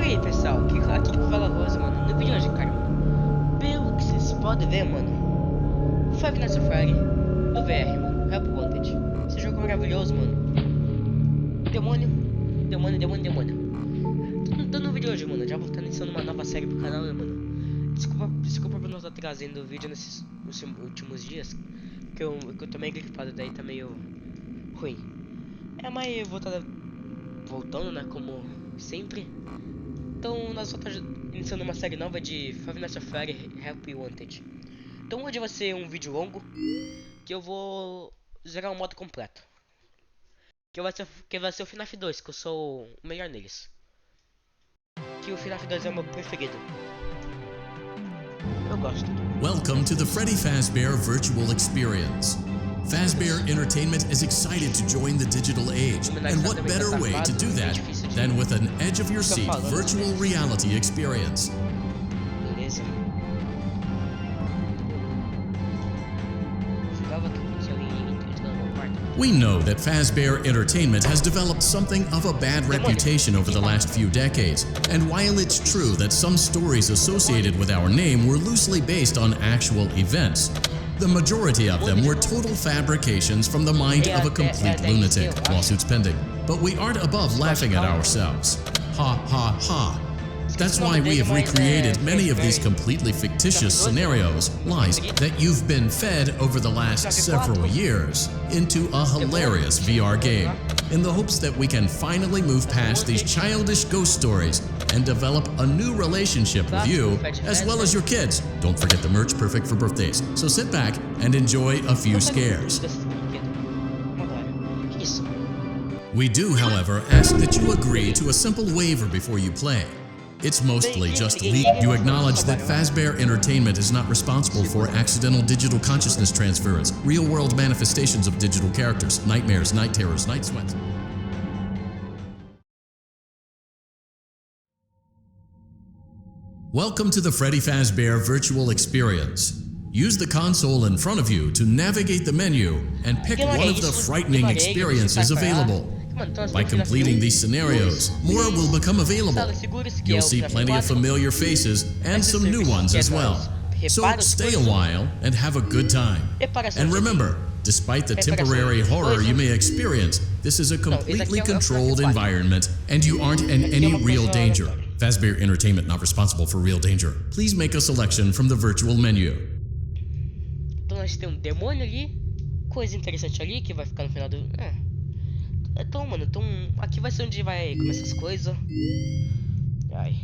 Olha aí, pessoal, aqui que fala Rose, mano. No vídeo de hoje, cara, pelo que vocês podem ver, mano, Five Nights at Freddy do VR, mano, Help Wanted. Esse jogo é maravilhoso, mano. Demônio, demônio, demônio, demônio. Tô no vídeo hoje, mano. Já vou estar iniciando uma nova série pro canal, né, mano. Desculpa por não estar trazendo vídeo nesses últimos dias, que eu tô meio gripado, daí tá meio ruim. Mas eu vou estar voltando, né, como sempre. Então nós vamos estar iniciando uma série nova de Five Nights at Freddy Help Wanted. Então hoje vai ser um vídeo longo, que eu vou zerar o modo completo. Que vai ser o FNAF 2, que eu sou o melhor neles. Que o FNAF 2 é o meu preferido. Eu gosto. Welcome to the Freddy Fazbear Virtual Experience. Fazbear Entertainment is excited to join the digital age, and what better way to do that than with an edge-of-your-seat virtual reality experience. Beleza. We know that Fazbear Entertainment has developed something of a bad reputation over the last few decades, and while it's true that some stories associated with our name were loosely based on actual events, the majority of them were total fabrications from the mind of a complete lunatic, lawsuits pending. But we aren't above laughing at ourselves. Ha ha ha. That's why we have recreated many of these completely fictitious scenarios, lies, that you've been fed over the last several years into a hilarious VR game, in the hopes that we can finally move past these childish ghost stories and develop a new relationship with you, as well as your kids. Don't forget the merch, perfect for birthdays. So sit back and enjoy a few scares. We do, however, ask that you agree to a simple waiver before you play. It's mostly just legal. You acknowledge that Fazbear Entertainment is not responsible for accidental digital consciousness transference, real-world manifestations of digital characters, nightmares, night terrors, night sweats. Welcome to the Freddy Fazbear Virtual Experience. Use the console in front of you to navigate the menu and pick one of the frightening experiences available. By completing these scenarios, more will become available. You'll see plenty of familiar faces and some new ones as well. So stay a while and have a good time. And remember, despite the temporary horror you may experience, this is a completely controlled environment and you aren't in any real danger. Fazbear Entertainment not responsible for real danger. Please make a selection from the virtual menu. Então nós temos um demônio ali, coisa interessante ali que vai ficar no final do... Então, mano, aqui vai ser onde vai começar as coisas. Ai,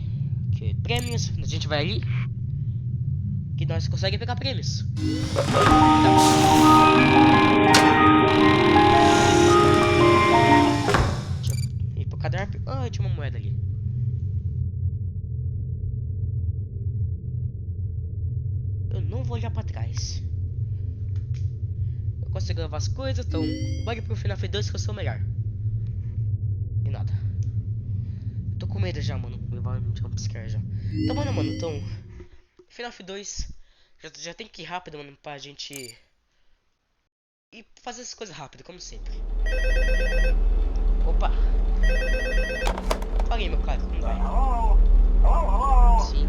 que prêmios, a gente vai ali que nós conseguimos pegar prêmios. Deixa eu ir pro cadáver. Ah, tinha uma moeda ali. Eu não vou olhar pra trás. Eu consigo levar as coisas, então bora pro FNAF 2 que eu sou o melhor. E nada. Tô com medo já, mano. Vou levar um jumpscare já. Então, mano, então FNAF 2 já tem que ir rápido, mano, pra gente ir fazer as coisas rápido, como sempre. Opa! Olha aí, meu cara, como vai? Hello? Hello? Sim.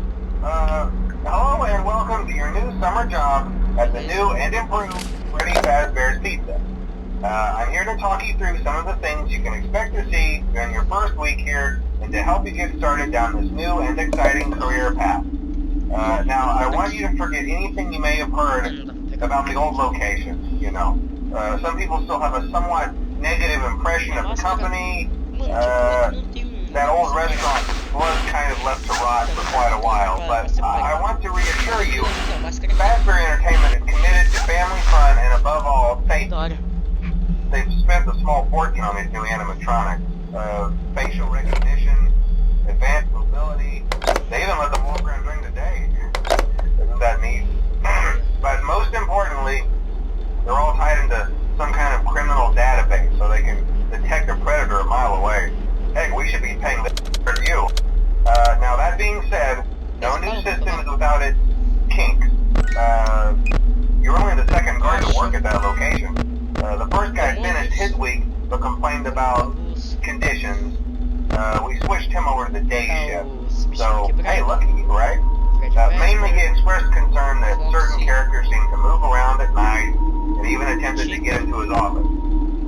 Hello and welcome to your new summer job at the new and improved Freddy Fazbear's Pizza. I'm here to talk you through some of the things you can expect to see during your first week here and to help you get started down this new and exciting career path. Now, I want you to forget anything you may have heard about the old locations, you know. Some people still have a somewhat negative impression of the company. That old restaurant was kind of left to rot for quite a while, but I want to reassure you, Fazbear Entertainment is committed to family fun and above all, safety. They've spent a small fortune on these new animatronics. Facial recognition, advanced mobility. They even let them walk around during the day. Isn't that neat? But most importantly, they're all tied into some kind of criminal database so they can detect a predator a mile away. Heck, we should be paying this for you. Now that being said, no new system is without its kinks. You're only the second guard to work at that location. The first guy finished his week but complained about conditions. We switched him over for the day shift. Os bichinhos So, hey, quebrados. lucky, right? Freddy Mainly he expressed concern that Foxy. certain characters seem to move around at night and even attempted to get into his office.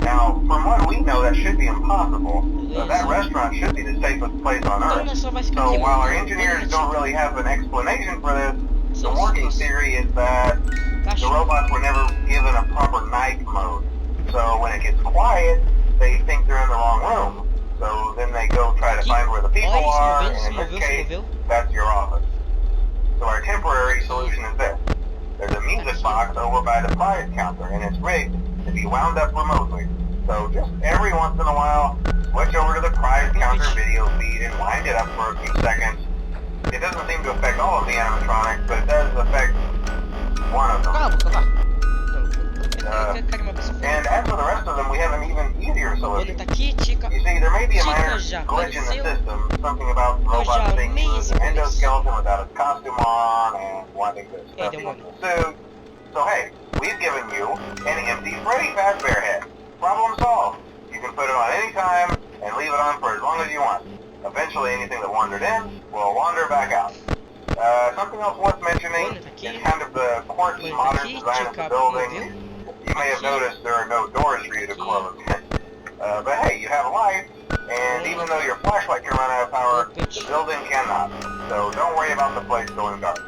Now, from what we know, that should be impossible. That restaurant should be the safest place on Então Earth. nós só vai ficar So aqui, while our mano. engineers don't really have an explanation for this, the São os working dois. theory is that the Cachorro. robots were never given a proper night mode. So when it gets quiet, they think they're in the wrong room. So then they go try to Aqui. find where the people Olha, are, se and in moveu, this se case, moveu. that's your office. So our temporary solution is this. There's a music box over by the prize counter, and it's rigged to be wound up remotely. So just every once in a while, switch over to the prize counter video feed and wind it up for a few seconds. It doesn't seem to affect all of the animatronics, but it does affect one of them. Cala a boca, vá. Não, eu quero uma pessoa. And as for the rest of them, we have an even easier O Bonnie solution. tá aqui, Tica. You see, there may be a Chica minor já glitch in the apareceu. system, something about the Eu já robot being amei used esse an começo. endoskeleton without his costume on and wanting to stuff him demônio. with the suit. So hey, we've given you an empty Freddy Fazbear head. Problem solved. You can put it on any time and leave it on for as long as you want. Eventually anything that wandered in will wander back out. Something else worth mentioning is kind of the quirky modern design of the building. You may have noticed there are no doors for you to close. But hey, you have a light, and even though your flashlight can run out of power, the building cannot. So don't worry about the place going dark.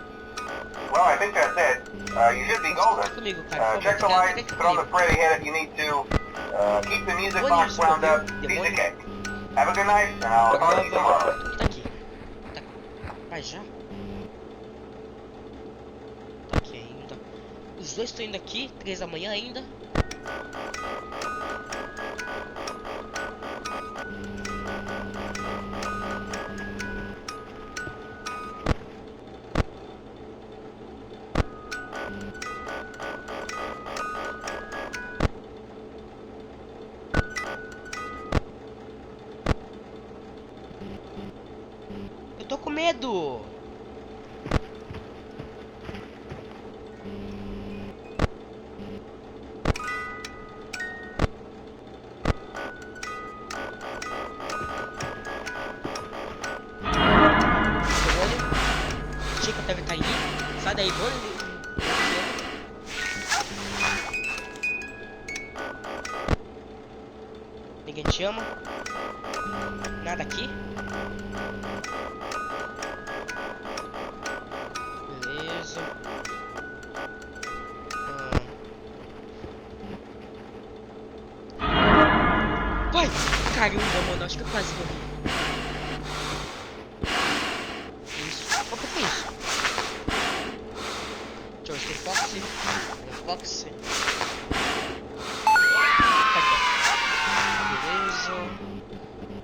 Well, I think that's it. You should be golden. Comigo, cara. Check the lights, put on the Freddy head if you need to. Keep the music box wound up, piece of cake. Have a good night, and I'll talk to you tomorrow. Tá aqui. Tá. Vai já? Tá aqui ainda. Os dois estão indo aqui, 3 da manhã ainda. Eu tô com medo. Chica deve estar aí. Sai daí, Bonnie. Ninguém te ama. Nada aqui. Beleza. Vai! Caramba, mano. Acho que eu quase morri. O que foi isso? Deixa eu ver se tem Foxy. Tem Foxy. Beleza.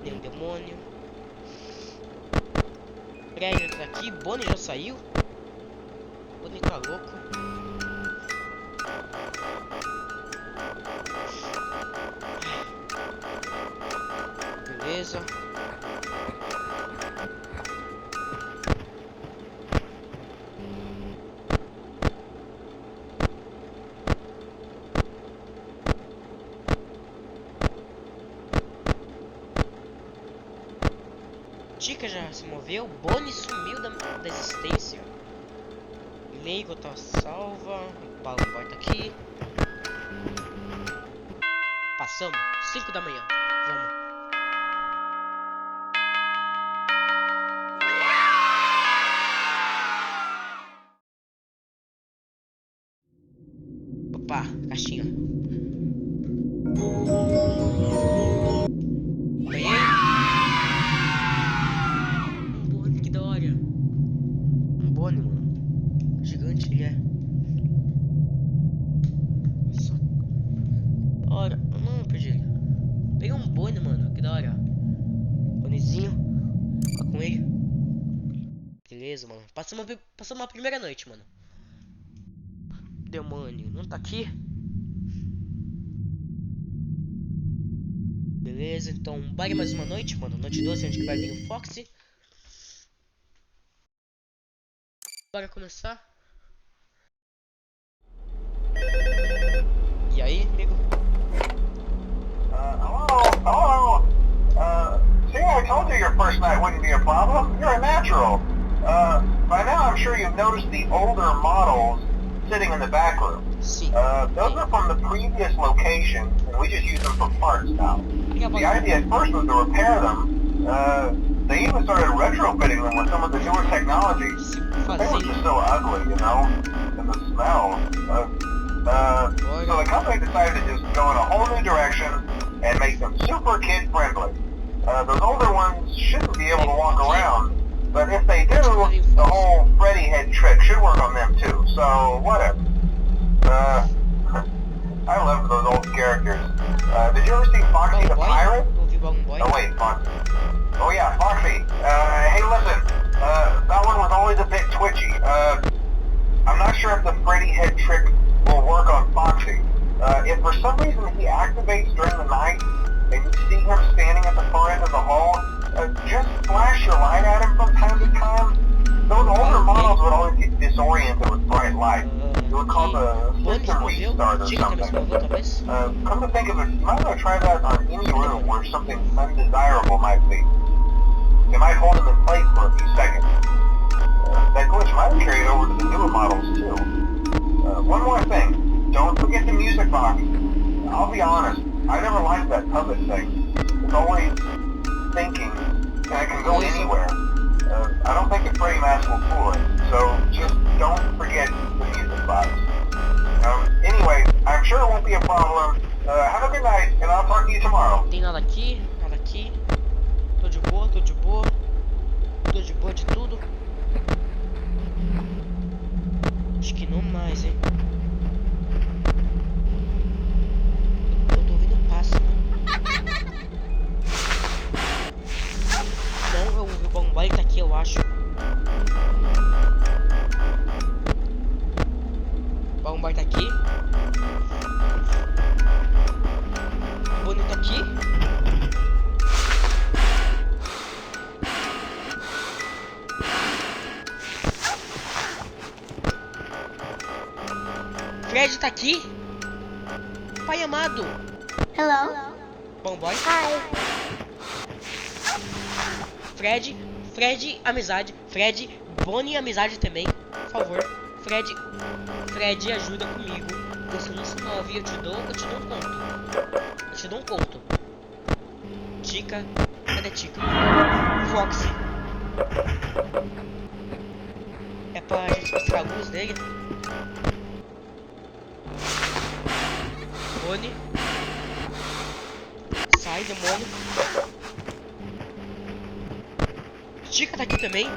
Tem demônio. Freddy tá aqui. Bonnie já saiu. Bonnie tá louco. Beleza. Chica já se moveu, Bonnie sumiu da existência. Leigo tá salva, Balão Boy tá aqui. Passamos, 5 da manhã, vamos. Opa, caixinha. Ganhei. Bonnie, que da hora. Bonnie, mano. Gigante ele é. Nossa. Da hora. Não, perdi ele. Peguei um Bonnie, mano. Que da hora. Bonniezinho. Tá com ele. Beleza, mano. Passamos a primeira noite, mano. Demônio, não tá aqui? Beleza, então bora mais uma noite, mano. Noite 12, onde que vai vir o Foxy. Bora começar. E aí, amigo? Hello? Hello? See, I I told you your first night wouldn't be a problem. You're a natural. By now I'm sure you've noticed the older models sitting in the back room. Sim. Those are from the previous location, and we just use them for parts now. The idea at first was to repair them. They even started retrofitting them with some of the newer technology. They were just so ugly, you know, and the smell. So the company decided to just go in a whole new direction and make them super kid-friendly. Those older ones shouldn't be able to walk around, but if they do, the whole Freddy head trick should work on them too, so whatever. I love those old characters. Did you ever see Foxy the Pirate? Oh wait, Foxy. Oh yeah, Foxy. Hey listen, that one was always a bit twitchy. I'm not sure if the Freddy head trick will work on Foxy. If for some reason he activates during the night, and you see him standing at the far end of the hall, just flash your light at him from time to time. Those older models would always get disoriented with bright light. It would cause a system restart or something. Come to think of it, you might want to try that on any room where something undesirable might be. It might hold him in place for a few seconds. That glitch might have carried over to the newer models too. One more thing, don't forget the music box. I'll be honest, I never liked that puppet thing. It's always thinking, and it can go anywhere. I don't think a Freddy mask will fool it, so just don't forget the music box. Anyway, I'm sure it won't be a problem. Have a good night, and I'll talk to you tomorrow. Tem nada aqui, nada aqui. Tô de boa, tô de boa. Tô de boa de tudo. Acho que não mais, hein. Eu tô ouvindo pássaro. Não, eu ouvi o bombom, ele tá aqui, eu acho. O bombom tá aqui. O Bonnie tá aqui. Fred tá aqui. Pai amado. Hello. Bombom. Hi. Fred, amizade. Fred, Bonnie, amizade também. Por favor. Fred, ajuda comigo. Você não se move, eu te dou um conto. Eu te dou um conto. Tica. Cadê Tica? Foxy. É pra gente mostrar a luz dele. Bonnie. Sai, demônio. Tica tá aqui também.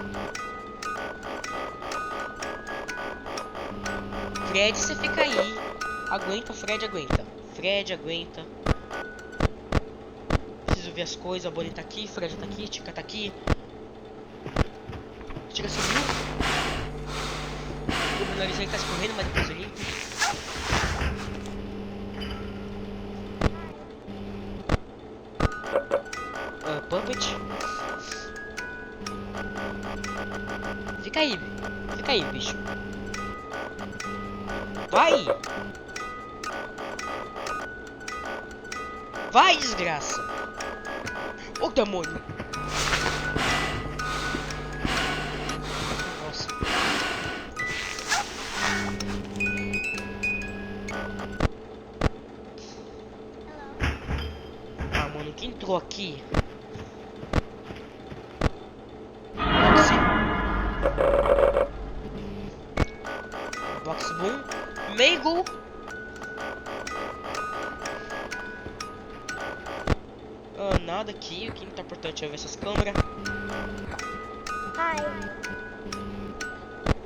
Fred, você fica aí. Aguenta, Fred, aguenta. Fred, aguenta. Preciso ver as coisas. A Bonnie tá aqui, Fred tá aqui, Tica tá aqui. Tica subiu. O meu nariz aí tá escorrendo, mas depois eu limpo. Puppet. Fica aí, bicho. Vai, desgraça. Ô, demônio. Nossa. Ah, mano, quem entrou aqui? Box Boom, Meigo. Nada aqui, o que não tá importante é ver essas câmeras. Hi.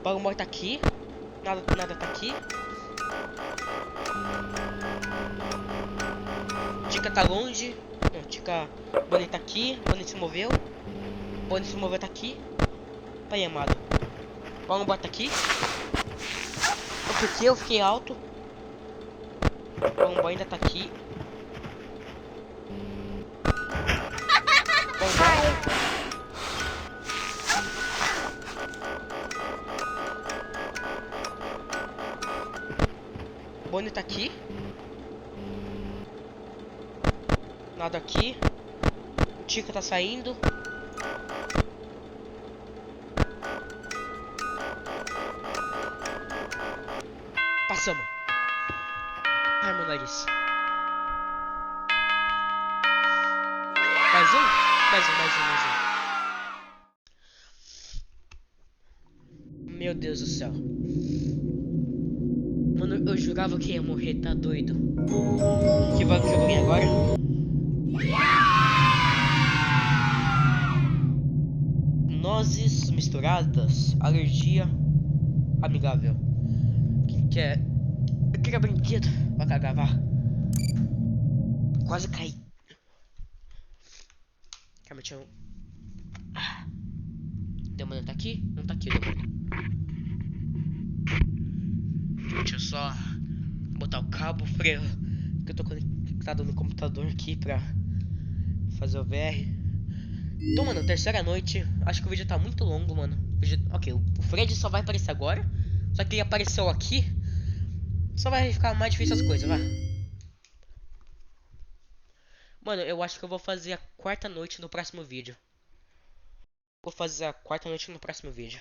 Bagulho tá aqui. Nada tá aqui. Tica tá longe. Não, Tica. Bonnie tá aqui. Bonnie se moveu. Bonnie se moveu, tá aqui. Pai amado. Bagulho tá aqui. Porque eu fiquei alto. O Bombom ainda tá aqui. Bonnie tá aqui. Nada aqui. Tica tá saindo. Passamos. Ai, meu nariz. Mais um? Mais um. Meu Deus do céu. Mano, eu jurava que ia morrer, tá doido. Que vai que eu vim agora? Nozes misturadas, alergia amigável. Quem quer? Eu queria brinquedo pra gravar. Quase caí. Calma, deixa eu... Demônio tá aqui? Não tá aqui, demônio. Deixa eu só botar o cabo freio que eu tô conectado no computador aqui pra fazer o VR. Então, mano, terceira noite. Acho que o vídeo tá muito longo, mano. Ok, o Freddy só vai aparecer agora. Só que ele apareceu aqui. Só vai ficar mais difícil as coisas, vai. Mano, eu acho que eu vou fazer a quarta noite no próximo vídeo. Vou fazer a quarta noite no próximo vídeo.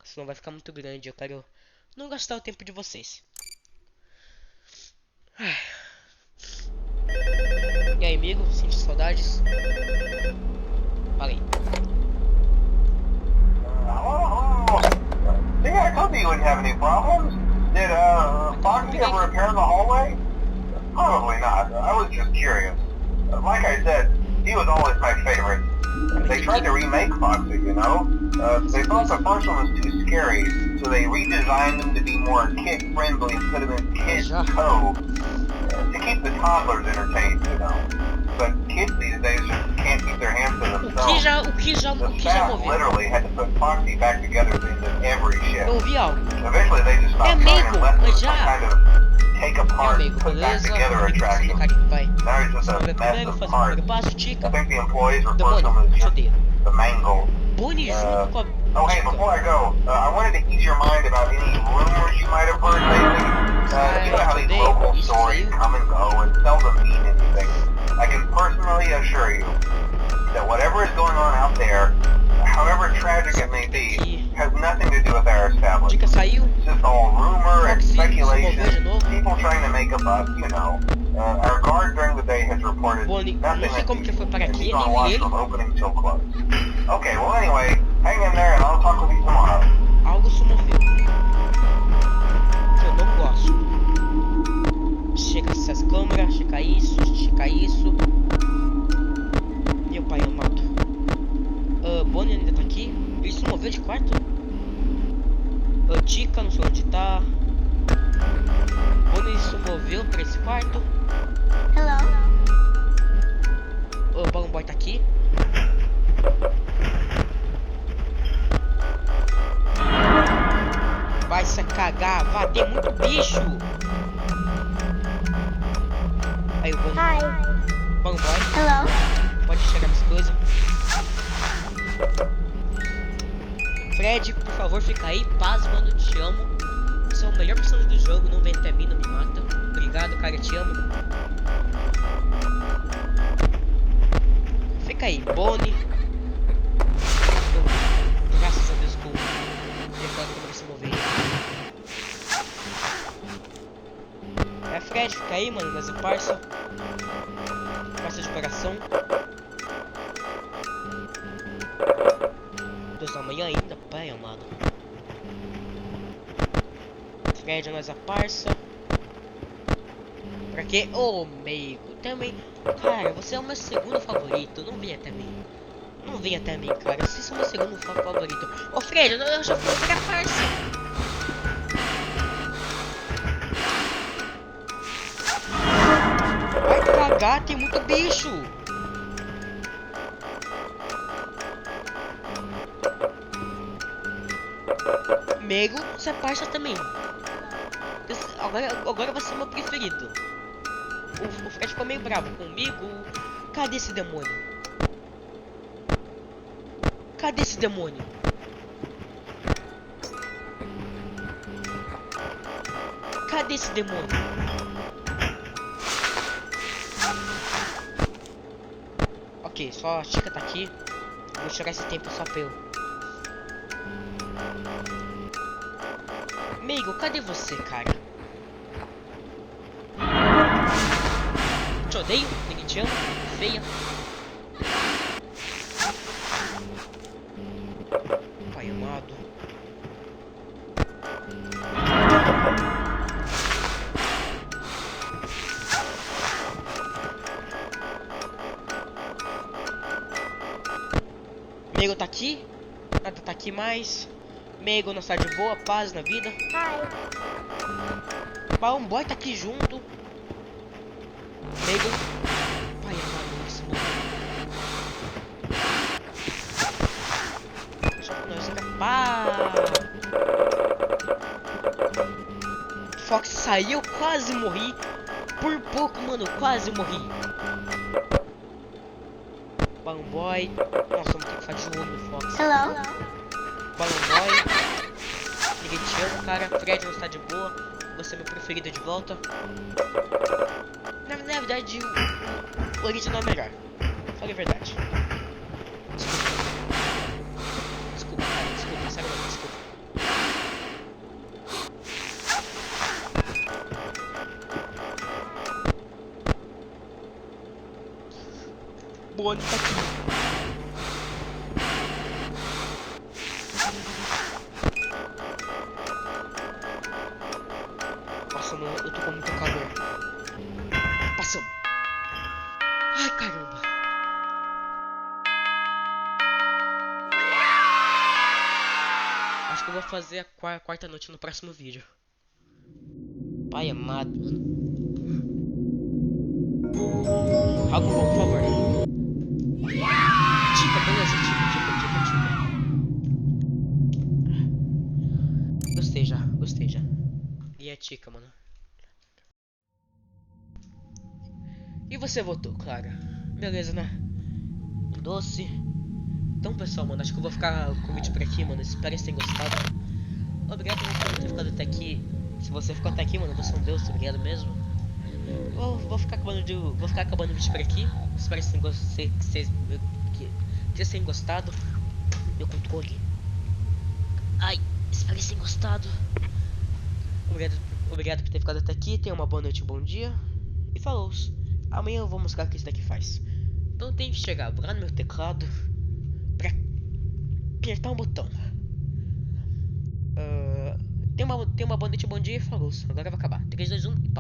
Senão vai ficar muito grande. Eu quero não gastar o tempo de vocês. Ai. E aí, amigo? Sente saudades? Fala aí. See, I told you wouldn't have any problems. Did, Foxy ever appear in the hallway? Probably not. I was just curious. Like I said, he was always my favorite. They tried to remake Foxy, you know? They thought the first one was too scary, so they redesigned him to be more kid-friendly and put him in Kid Cove to keep the toddlers entertained, you know? But kids these days just can't keep their hands to themselves. O que já The staff moveu? literally had to put Foxy back together at the end of every shift. Eu ouvi algo. Eventually they just stopped trying and left him some kind of take apart, put back together attraction. Vai. Now he's just a Vamos ver mess primeiro, of fazer o parts. primeiro passo, I Tica. think the employees refer to him Demônio, as just odeio. the mangled. Bonnie junto com a... Oh, hey, before I go, I wanted to ease your mind about any rumors you might have heard lately. You know how these local stories come and go and seldom mean anything. I can personally assure you that whatever is going on out there, however tragic it may be, has nothing to do with our establishment. Tica saiu. It's just all rumor and Foxy se speculation, moveu de novo. people trying to make a buck, you know. Our guard during the day has reported Bonnie, nothing não sei como que foi para and aqui, he's on nem watch ele. from opening till close. Okay, well anyway, hang in there and I'll talk with you tomorrow. Algo se moveu. Que eu não gosto. Chega essas câmeras, checa isso, checa isso. Meu pai amado. Bonnie ainda tá aqui. Ele se moveu de quarto? Tica, não sei onde tá. Bonnie se moveu pra esse quarto. Hello. O Balloon Boy tá aqui. Vai se cagar, vai ter muito bicho. Aí o Balloon Boy. Hello. Pode chegar nas coisas. Fred, por favor, fica aí. Paz, mano, te amo. Você é o melhor personagem do jogo. Não vem até mim, não me mata. Obrigado, cara, te amo. Fica aí, Bonnie. Graças a Deus, com como se mover. Fred, fica aí, mano, mas é parça. Parça de coração. 2 da manhã ainda, pai amado. Fred, nós a parça. Pra quê? Ô, amigo, também. Cara, você é o meu segundo favorito. Não vem até mim. Não vem até mim, cara. Você é o meu segundo favorito. Ô, Fred, eu já fui pra parça. Vai cagar, tem muito bicho. Amigo, você é parça também. Agora você é meu preferido. O Fred ficou meio bravo comigo. Cadê esse demônio? Cadê esse demônio? Cadê esse demônio? Ok. Ok, só a Chica tá aqui. Vou chorar esse tempo só pra eu. Amigo, cadê você, cara? Te odeio, ninguém te ama, feia. Pai amado. Mego tá aqui? Nada tá aqui mais. Mego não está de boa, paz na vida. Balão Boy tá aqui junto. Mego. Pai amado, esse mundo. Só pra nós escapar. Fox saiu, quase morri. Por pouco, mano, quase morri. Balão Boy. Nossa, vamos ter que fazer de olho no Fox. Hello? Balão Boy. Ninguém te ama, cara. Freddy não está de boa. Você é meu preferido de volta. Na verdade, o original é melhor. Fale a verdade. Desculpa, cara. Desculpa, sério, desculpa. Bonnie tá aqui. Nossa, mano, eu tô com muito calor. Passamos. Ai, caramba. Acho que eu vou fazer a quarta noite no próximo vídeo. Pai amado. Algo bom, por favor. Chica, beleza, Chica. Gostei já. E a Chica, mano. E você votou, Clara? Beleza, né? Um doce. Então, pessoal, mano, acho que eu vou ficar com o vídeo por aqui, mano. Espero que vocês tenham gostado. Obrigado por ter ficado até aqui. Se você ficou até aqui, mano, você é um deus, obrigado mesmo. Vou ficar acabando o vídeo por aqui. Espero que vocês tenham gostado. Meu controle. Ai, espero que vocês tenham gostado. Obrigado por ter ficado até aqui. Tenha uma boa noite, um bom dia. E falou. Amanhã eu vou mostrar o que isso daqui faz. Então tem que chegar lá no meu teclado pra apertar um botão. Tem uma boa noite, um bom dia e falou. Agora vai acabar. 3, 2, 1 e pau.